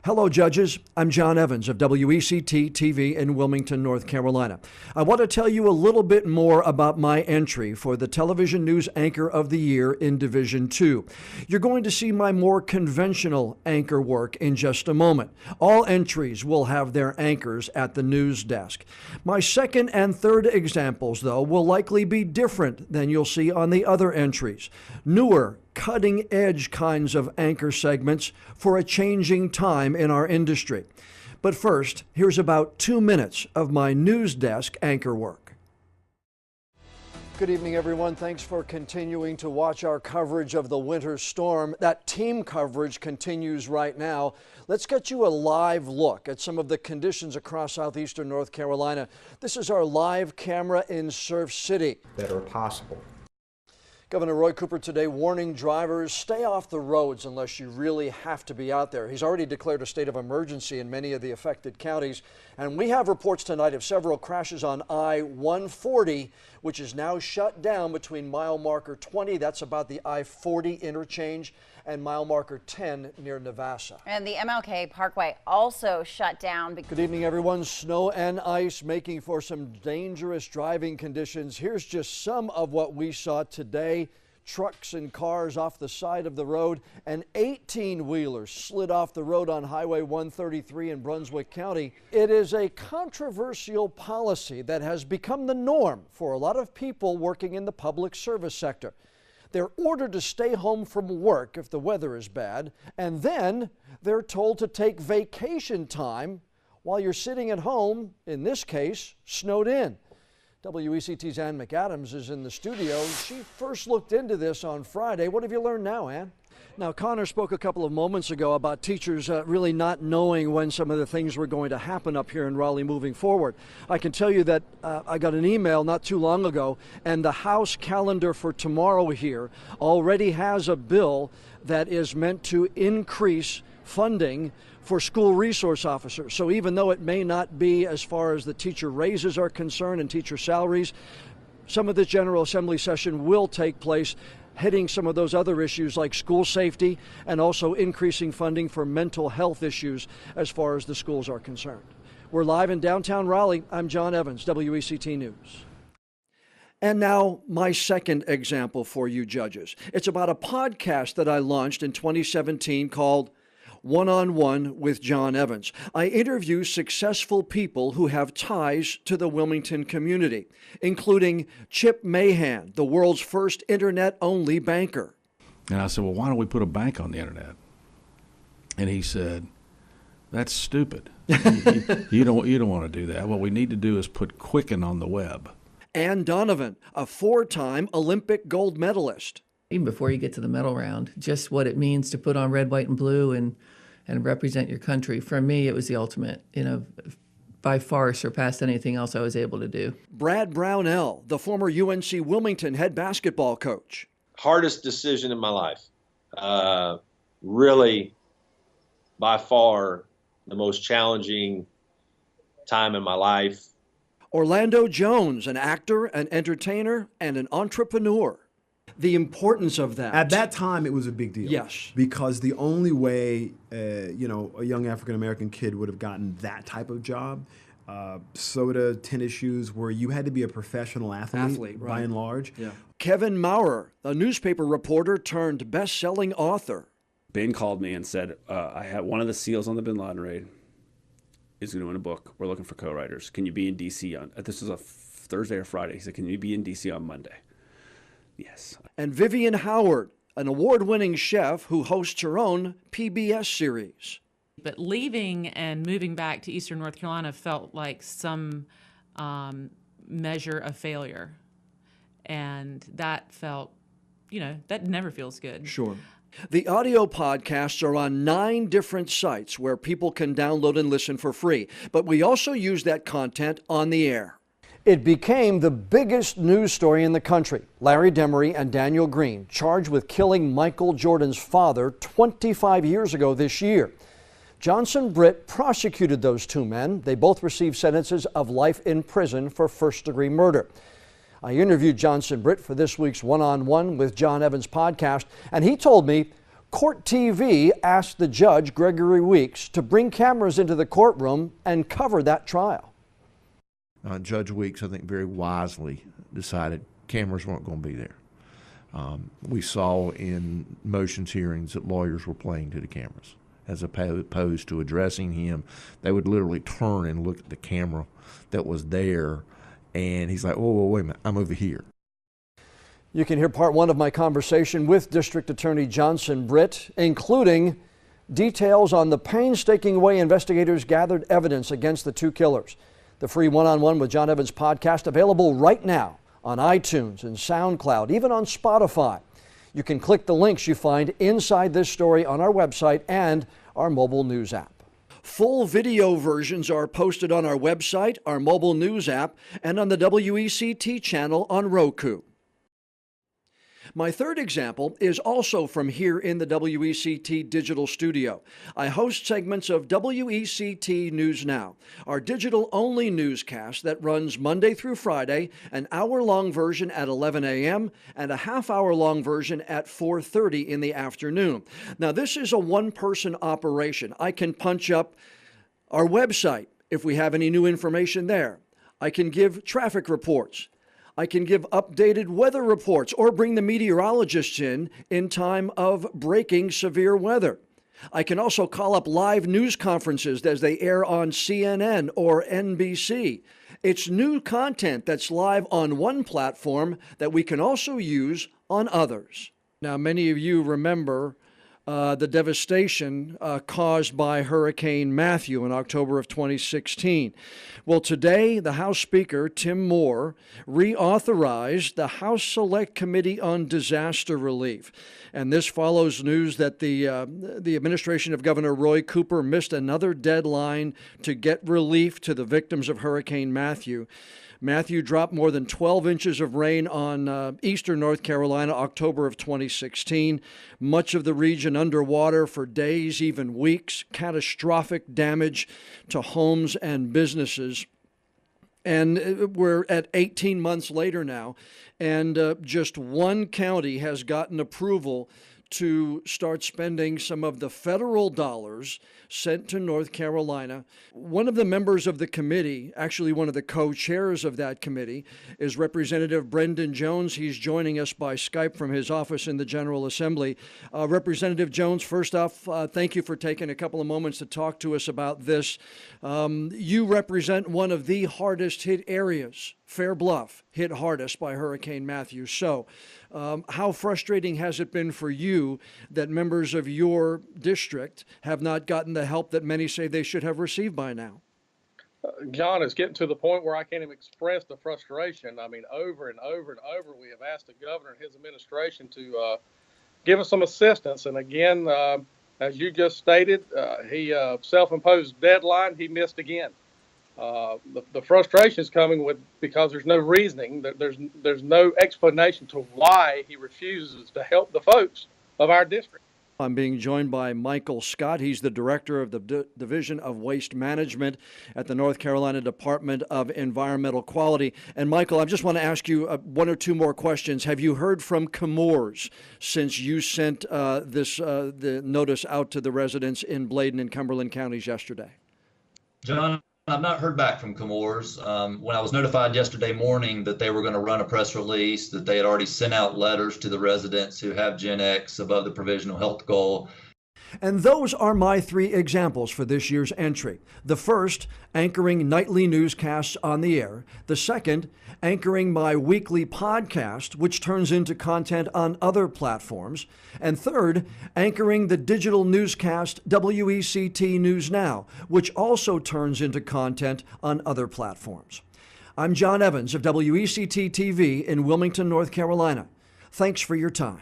Hello, judges. I'm John Evans of WECT TV in Wilmington, North Carolina. I want to tell you a little bit more about my entry for the Television News Anchor of the Year in Division II. You're going to see my more conventional anchor work in just a moment. All entries will have their anchors at the news desk. My second and third examples, though, will likely be different than you'll see on the other entries. Newer, cutting-edge kinds of anchor segments for a changing time in our industry. But first, here's about 2 minutes of my news desk anchor work. Good evening, everyone. Thanks for continuing to watch our coverage of the winter storm. That team coverage continues right now. Let's get you a live look at some of the conditions across southeastern North Carolina. This is our live camera in Surf City. That are possible. Governor Roy Cooper today warning drivers, stay off the roads unless you really have to be out there. He's already declared a state of emergency in many of the affected counties. And we have reports tonight of several crashes on I-140, which is now shut down between mile marker 20, that's about the I-40 interchange, and mile marker 10 near Navassa. And the MLK Parkway also shut down. Good evening, everyone. Snow and ice making for some dangerous driving conditions. Here's just some of what we saw today. Trucks and cars off the side of the road. An 18-wheeler slid off the road on Highway 133 in Brunswick County. It is a controversial policy that has become the norm for a lot of people working in the public service sector. They're ordered to stay home from work if the weather is bad, and then they're told to take vacation time while you're sitting at home, in this case, snowed in. WECT's Ann McAdams is in the studio. She first looked into this on Friday. What have you learned now, Ann? Now, Connor spoke a couple of moments ago about teachers really not knowing when some of the things were going to happen up here in Raleigh moving forward. I can tell you that I got an email not too long ago, and the House calendar for tomorrow here already has a bill that is meant to increase funding for school resource officers. So even though it may not be as far as the teacher raises are concerned and teacher salaries, some of this General Assembly session will take place hitting some of those other issues like school safety and also increasing funding for mental health issues as far as the schools are concerned. We're live in downtown Raleigh. I'm John Evans, WECT News. And now my second example for you judges. It's about a podcast that I launched in 2017 called One-on-One with John Evans. I interview successful people who have ties to the Wilmington community, including Chip Mahan, the world's first internet-only banker. And I said, well, why don't we put a bank on the internet? And he said, that's stupid. You don't want to do that. What we need to do is put Quicken on the web. Ann Donovan, a 4-time Olympic gold medalist. Even before you get to the medal round, just what it means to put on red, white, and blue and represent your country. For me, it was the ultimate, by far surpassed anything else I was able to do. Brad Brownell, the former UNC Wilmington head basketball coach. Hardest decision in my life. Really, by far, the most challenging time in my life. Orlando Jones, an actor, an entertainer, and an entrepreneur. The importance of that. At that time, it was a big deal. Yes. Because the only way, a young African-American kid would have gotten that type of job, soda, tennis shoes, where you had to be a professional athlete right. by and large. Yeah. Kevin Maurer, a newspaper reporter turned best-selling author. Ben called me and said, I had one of the SEALs on the Bin Laden raid is doing a book. We're looking for co-writers. Can you be in D.C. on, this is a Thursday or Friday. He said, can you be in D.C. on Monday? Yes. And Vivian Howard, an award-winning chef who hosts her own PBS series. But leaving and moving back to Eastern North Carolina felt like some measure of failure. And that felt, that never feels good. Sure. The audio podcasts are on 9 different sites where people can download and listen for free. But we also use that content on the air. It became the biggest news story in the country. Larry Demery and Daniel Green charged with killing Michael Jordan's father 25 years ago this year. Johnson Britt prosecuted those 2 men. They both received sentences of life in prison for first-degree murder. I interviewed Johnson Britt for this week's One-on-One with John Evans podcast, and he told me Court TV asked the judge, Gregory Weeks, to bring cameras into the courtroom and cover that trial. Judge Weeks, I think, very wisely decided cameras weren't going to be there. We saw in motions hearings that lawyers were playing to the cameras as opposed to addressing him. They would literally turn and look at the camera that was there, and he's like, "Whoa, wait a minute, I'm over here." You can hear part one of my conversation with District Attorney Johnson Britt, including details on the painstaking way investigators gathered evidence against the two killers. The free One-on-One with John Evans podcast available right now on iTunes and SoundCloud, even on Spotify. You can click the links you find inside this story on our website and our mobile news app. Full video versions are posted on our website, our mobile news app, and on the WECT channel on Roku. My third example is also from here in the WECT digital studio. I host segments of WECT News Now, our digital-only newscast that runs Monday through Friday, an hour-long version at 11 a.m. and a half-hour-long version at 4:30 in the afternoon. Now, this is a one-person operation. I can punch up our website if we have any new information there. I can give traffic reports. I can give updated weather reports or bring the meteorologists in time of breaking severe weather. I can also call up live news conferences as they air on CNN or NBC. It's new content that's live on one platform that we can also use on others. Now, many of you remember the devastation caused by Hurricane Matthew in October of 2016. Well, today, the House Speaker, Tim Moore, reauthorized the House Select Committee on Disaster Relief. And this follows news that the administration of Governor Roy Cooper missed another deadline to get relief to the victims of Hurricane Matthew. Matthew dropped more than 12 inches of rain on eastern North Carolina, October of 2016. Much of the region underwater for days, even weeks. Catastrophic damage to homes and businesses. And we're at 18 months later now, and just one county has gotten approval to start spending some of the federal dollars sent to North Carolina. One of the members of the committee, actually one of the co-chairs of that committee, is Representative Brendan Jones. He's joining us by Skype from his office in the General Assembly. Representative Jones, first off, thank you for taking a couple of moments to talk to us about this. You represent one of the hardest hit areas. Fair Bluff hit hardest by Hurricane Matthew. So how frustrating has it been for you that members of your district have not gotten the help that many say they should have received by now? John, it's getting to the point where I can't even express the frustration. I mean, over and over and over, we have asked the governor and his administration to give us some assistance. And again, as you just stated, he self-imposed deadline. He missed again. The frustration is coming because there's no reasoning, there's no explanation to why he refuses to help the folks of our district. I'm being joined by Michael Scott. He's the director of the Division of Waste Management at the North Carolina Department of Environmental Quality. And Michael, I just want to ask you one or two more questions. Have you heard from Chemours since you sent the notice out to the residents in Bladen and Cumberland counties yesterday? John, I've not heard back from Chemours. When I was notified yesterday morning that they were going to run a press release, that they had already sent out letters to the residents who have Gen X above the provisional health goal. And those are my three examples for this year's entry. The first, anchoring nightly newscasts on the air. The second, anchoring my weekly podcast, which turns into content on other platforms. And third, anchoring the digital newscast WECT News Now, which also turns into content on other platforms. I'm John Evans of WECT TV in Wilmington, North Carolina. Thanks for your time.